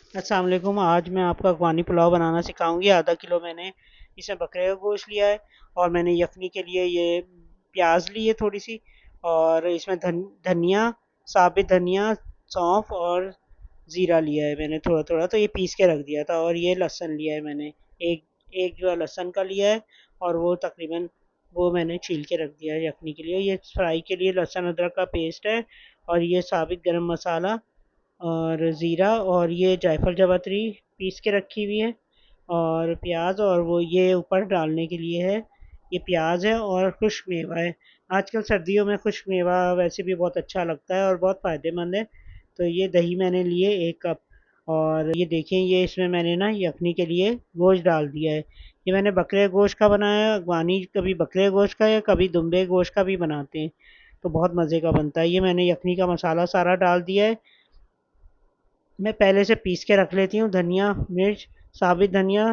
अस्सलाम वालेकुम। आज मैं आपको अफ़गानी पुलाव बनाना सिखाऊंगी। आधा किलो मैंने इसमें बकरे का गोश्त लिया है और मैंने यखनी के लिए ये प्याज ली है थोड़ी सी, और इसमें धनिया, साबित धनिया, सौंफ और ज़ीरा लिया है मैंने थोड़ा थोड़ा, तो ये पीस के रख दिया था। और ये लहसुन लिया है मैंने, एक एक जो है लहसुन का लिया है, और वो तकरीबन वो मैंने छील के रख दिया है यखनी के लिए। ये फ्राई के लिए लहसुन अदरक का पेस्ट है, और ये साबित गरम मसाला और ज़ीरा, और ये जायफल जावित्री पीस के रखी हुई है, और प्याज, और वो ये ऊपर डालने के लिए है। ये प्याज है और खुश्क मेवा है। आजकल सर्दियों में खुश्क मेवा वैसे भी बहुत अच्छा लगता है और बहुत फ़ायदेमंद है। तो ये दही मैंने लिए 1 कप, और ये देखें, ये इसमें मैंने ना यखनी के लिए गोश्त डाल दिया है। ये मैंने बकरे गोश्त का बनाया है। अफ़गानी कभी बकरे गोश्त का या कभी दुम्बे गोश्त का भी बनाते हैं, तो बहुत मज़े का बनता है। ये मैंने यखनी का मसाला सारा डाल दिया है। मैं पहले से पीस के रख लेती हूँ धनिया, मिर्च, साबित धनिया,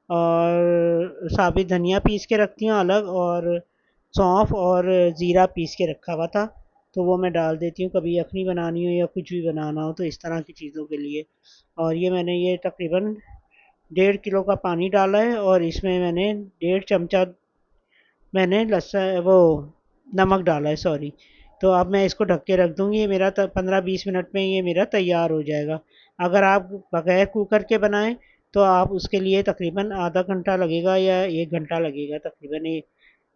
और साबित धनिया पीस के रखती हूँ अलग, और सौंफ और ज़ीरा पीस के रखा हुआ था, तो वो मैं डाल देती हूँ कभी यखनी बनानी हो या कुछ भी बनाना हो तो इस तरह की चीज़ों के लिए। और ये मैंने ये तकरीबन 1.5 किलो का पानी डाला है, और इसमें मैंने 1.5 चमचा मैंने लहसुन वो नमक डाला है, सॉरी। तो अब मैं इसको ढक के रख दूँगी। ये मेरा 15-20 मिनट में ये मेरा तैयार हो जाएगा। अगर आप बगैर कुकर के बनाएँ तो आप उसके लिए तकरीबन आधा घंटा लगेगा या 1 घंटा लगेगा, तकरीबन ये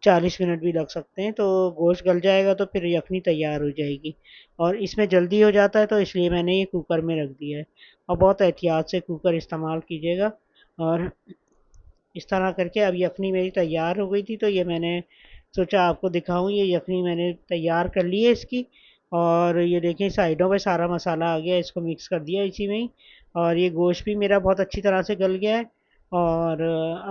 40 मिनट भी लग सकते हैं। तो गोश्त गल जाएगा तो फिर यखनी तैयार हो जाएगी, और इसमें जल्दी हो जाता है तो इसलिए मैंने ये कुकर में रख दिया है। और बहुत एहतियात से कुकर इस्तेमाल कीजिएगा। और इस तरह करके अब यखनी मेरी तैयार हो गई थी, तो ये मैंने सोचा आपको दिखाऊं। ये यखनी मैंने तैयार कर ली है इसकी, और ये देखें साइडों पे सारा मसाला आ गया, इसको मिक्स कर दिया इसी में ही। और ये गोश्त भी मेरा बहुत अच्छी तरह से गल गया है। और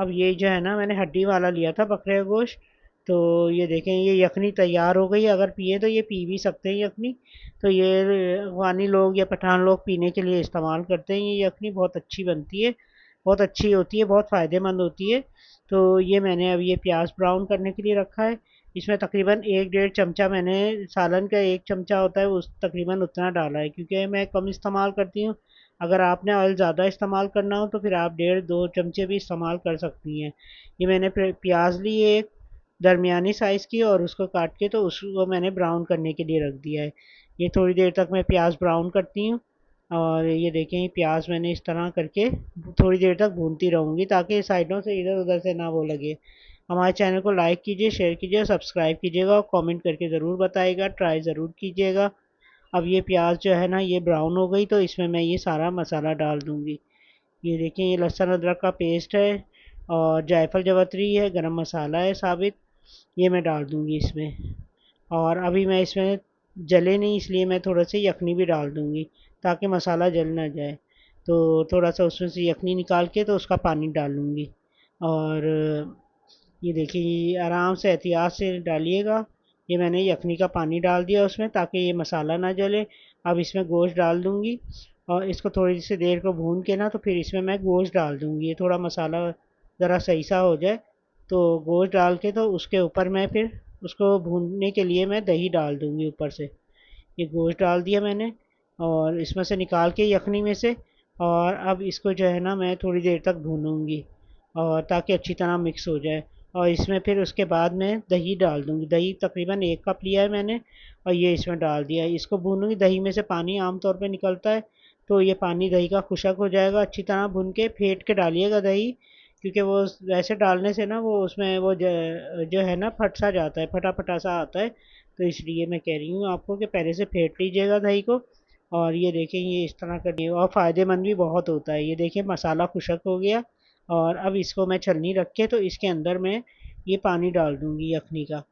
अब ये जो है ना, मैंने हड्डी वाला लिया था बकरे का गोश्त। तो ये देखें, ये यखनी तैयार हो गई है। अगर पिए तो ये पी भी सकते हैं यखनी। तो ये अफगानी लोग या पठान लोग पीने के लिए इस्तेमाल करते हैं। ये यखनी बहुत अच्छी बनती है, बहुत अच्छी होती है, बहुत फ़ायदेमंद होती है। तो ये मैंने अब ये प्याज ब्राउन करने के लिए रखा है। इसमें तकरीबन 1-1.5 चमचा मैंने, सालन का 1 चमचा होता है उस तकरीबन उतना डाला है, क्योंकि मैं कम इस्तेमाल करती हूँ। अगर आपने ऑयल ज़्यादा इस्तेमाल करना हो तो फिर आप 1.5-2 चमचे भी इस्तेमाल कर सकती हैं। ये मैंने प्याज ली है एक दरमियानी साइज़ की, और उसको काट के तो उसको मैंने ब्राउन करने के लिए रख दिया है। ये थोड़ी देर तक मैं प्याज ब्राउन करती हूँ। और ये देखें, प्याज मैंने इस तरह करके थोड़ी देर तक भूनती रहूँगी ताकि साइडों से इधर उधर से ना वो लगे। हमारे चैनल को लाइक कीजिए, शेयर कीजिए, सब्सक्राइब कीजिएगा, और कमेंट करके ज़रूर बताइएगा, ट्राई ज़रूर कीजिएगा। अब ये प्याज जो है ना, ये ब्राउन हो गई, तो इसमें मैं ये सारा मसाला डाल दूँगी। ये देखें, ये लहसुन अदरक का पेस्ट है, और जायफल जावित्री है, गरम मसाला है साबित, ये मैं डाल दूँगी इसमें। और अभी मैं इसमें जले नहीं, इसलिए मैं थोड़ा सा यखनी भी डाल दूँगी ताकि मसाला जल ना जाए। तो थोड़ा सा उसमें से यखनी निकाल के तो उसका पानी डाल लूँगी। और ये देखिए, ये आराम से एहतियात से डालिएगा। ये मैंने यखनी का पानी डाल दिया उसमें ताकि ये मसाला ना जले। अब इसमें गोश्त डाल दूँगी, और इसको थोड़ी सी देर को भून के ना, तो फिर इसमें मैं गोश्त डाल दूँगी। ये थोड़ा मसाला ज़रा सही सा हो जाए तो गोश्त डाल के, तो उसके ऊपर मैं फिर उसको भूनने के लिए मैं दही डाल दूँगी ऊपर से। ये गोश्त डाल दिया मैंने, और इसमें से निकाल के यखनी में से। और अब इसको जो है ना, मैं थोड़ी देर तक भूनूँगी, और ताकि अच्छी तरह मिक्स हो जाए। और इसमें फिर उसके बाद मैं दही डाल दूँगी। दही तकरीबन 1 कप लिया है मैंने, और ये इसमें डाल दिया है। इसको भूनूँगी, दही में से पानी आम तौर पे निकलता है, तो ये पानी दही का खुशक हो जाएगा। अच्छी तरह भून के फेंट के डालिएगा दही, क्योंकि वो वैसे डालने से ना वो उसमें वो जो है ना, फट सा जाता है, फटा फटा सा आता है। तो इसलिए मैं कह रही हूँ आपको कि पहले से फेंट लीजिएगा दही को। और ये देखें, ये इस तरह का दिए, और फ़ायदेमंद भी बहुत होता है। ये देखिए, मसाला खुशक हो गया। और अब इसको मैं छलनी रख के, तो इसके अंदर मैं ये पानी डाल दूँगी यखनी का।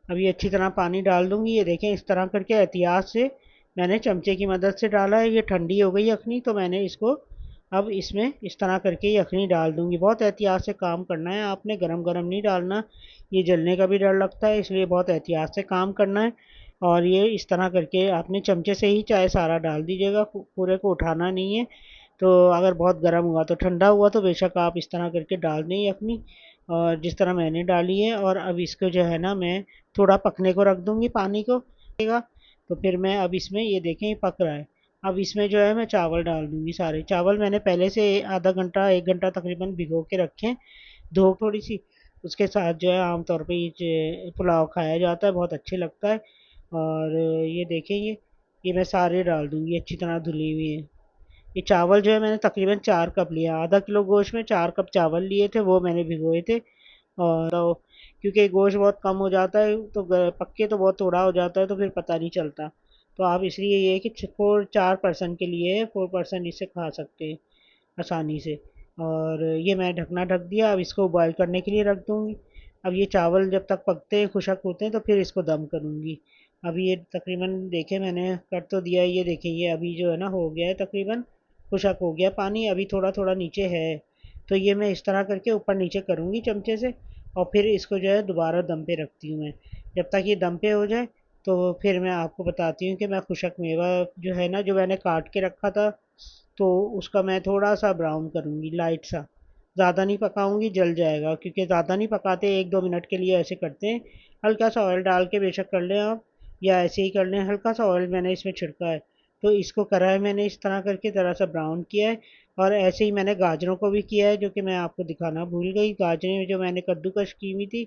अब ये अच्छी तरह पानी डाल दूँगी। ये देखें, इस तरह करके एहतियात से मैंने चमचे की मदद से डाला है। ये ठंडी हो गई यखनी, तो मैंने इसको अब इसमें इस तरह करके यखनी डाल दूँगी। बहुत एहतियात से काम करना है आपने, गरम-गरम नहीं डालना। ये जलने का भी डर लगता है, इसलिए बहुत एहतियात से काम करना है। और ये इस तरह करके आपने चमचे से ही चाहे सारा डाल दीजिएगा, पूरे को उठाना नहीं है। तो अगर बहुत गर्म हुआ तो ठंडा हुआ तो बेशक आप इस तरह करके डाल दें यखनी, और जिस तरह मैंने डाली है। और अब इसको जो है ना, मैं थोड़ा पकने को रख दूँगी पानी को। तो फिर मैं अब इसमें ये देखें, ये पक रहा है। अब इसमें जो है मैं चावल डाल दूँगी सारे। चावल मैंने पहले से आधा घंटा 1 घंटा तकरीबन भिगो के रखे हैं, धो थोड़ी-सी। उसके साथ जो है आम तौर पे ये पुलाव खाया जाता है, बहुत अच्छे लगता है। और ये देखें, ये मैं सारे डाल दूँगी, अच्छी तरह धुली हुई है। ये चावल जो है मैंने तकरीबन 4 कप लिया, आधा किलो गोश्त में 4 कप चावल लिए थे, वो मैंने भिगोए थे। और तो क्योंकि गोश्त बहुत कम हो जाता है तो पक्के तो बहुत थोड़ा हो जाता है, तो फिर पता नहीं चलता। तो आप इसलिए ये है कि 4 पर्सन के लिए 4 पर्सन इसे खा सकते हैं आसानी से। और ये मैं ढकना ढक दिया, अब इसको बॉईल करने के लिए रख दूँगी। अब ये चावल जब तक पकते हैं, खुशक होते हैं, तो फिर इसको दम करूँगी। अभी ये तकरीबन देखें मैंने कर तो दिया है, ये देखें ये अभी जो है ना हो गया है तकरीबन, खुशक हो गया पानी, अभी थोड़ा थोड़ा नीचे है। तो ये मैं इस तरह करके ऊपर नीचे करूँगी चमचे से, और फिर इसको जो है दोबारा दम पे रखती हूँ मैं। जब तक ये दम पे हो जाए तो फिर मैं आपको बताती हूँ कि मैं खुशक मेवा जो है ना, जो मैंने काट के रखा था, तो उसका मैं थोड़ा-सा ब्राउन करूँगी, लाइट सा। ज़्यादा नहीं पकाऊँगी, जल जाएगा, क्योंकि ज़्यादा नहीं पकाते, 1-2 मिनट के लिए ऐसे करते हैं। हल्का-सा ऑयल डाल के बेशक कर लें आप, या ऐसे ही कर लें, हल्का-सा ऑयल मैंने इसमें छिड़का है। तो इसको करा है मैंने इस तरह करके, ज़रा-सा ब्राउन किया है। और ऐसे ही मैंने गाजरों को भी किया है, जो कि मैं आपको दिखाना भूल गई। गाजरें जो मैंने कद्दूकस की हुई थी,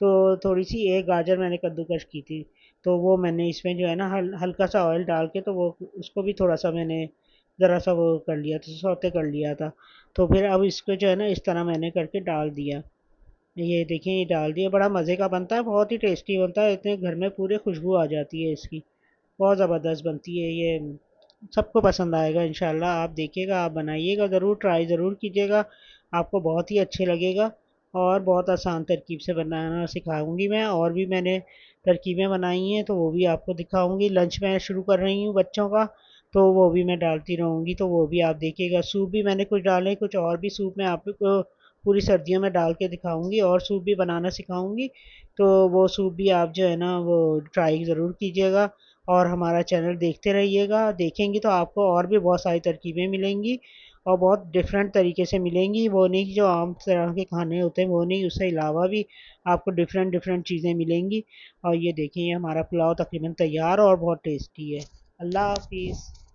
तो थोड़ी-सी एक गाजर मैंने कद्दूकस की थी, तो वो मैंने इसमें जो है ना हल्का-सा ऑयल डाल के, तो वो उसको भी थोड़ा-सा मैंने ज़रा-सा वो कर लिया था, सौते कर लिया था। तो फिर अब इसको जो है ना इस तरह मैंने करके डाल दिया। ये देखिए ये डाल दिया, बड़ा मज़े का बनता है, बहुत ही टेस्टी बनता है, इतने घर में पूरे खुशबू आ जाती है इसकी। बहुत ज़बरदस्त बनती है ये, सबको पसंद आएगा इंशाल्लाह। आप देखिएगा, आप बनाइएगा ज़रूर, ट्राई ज़रूर कीजिएगा, आपको बहुत ही अच्छे लगेगा। और बहुत आसान तरकीब से बनाना सिखाऊंगी मैं, और भी मैंने तरकीबें बनाई हैं, तो वो भी आपको दिखाऊंगी। लंच मैं शुरू कर रही हूँ बच्चों का, तो वो भी मैं डालती रहूँगी, तो वो भी आप देखिएगा। सूप भी मैंने कुछ डाले, कुछ और भी सूप मैं आपको पूरी सर्दियों में डाल के दिखाऊंगी, और सूप भी बनाना सिखाऊंगी। तो वो सूप भी आप जो है ना वो ट्राई ज़रूर कीजिएगा। और हमारा चैनल देखते रहिएगा, देखेंगी तो आपको और भी बहुत सारी तरकीबें मिलेंगी, और बहुत डिफरेंट तरीके से मिलेंगी। वो नहीं कि जो आम तरह के खाने होते हैं वो नहीं, उससे अलावा भी आपको डिफरेंट डिफरेंट चीज़ें मिलेंगी। और ये देखिए हमारा पुलाव तकरीबन तैयार और बहुत टेस्टी है। अल्लाह हाफिज़।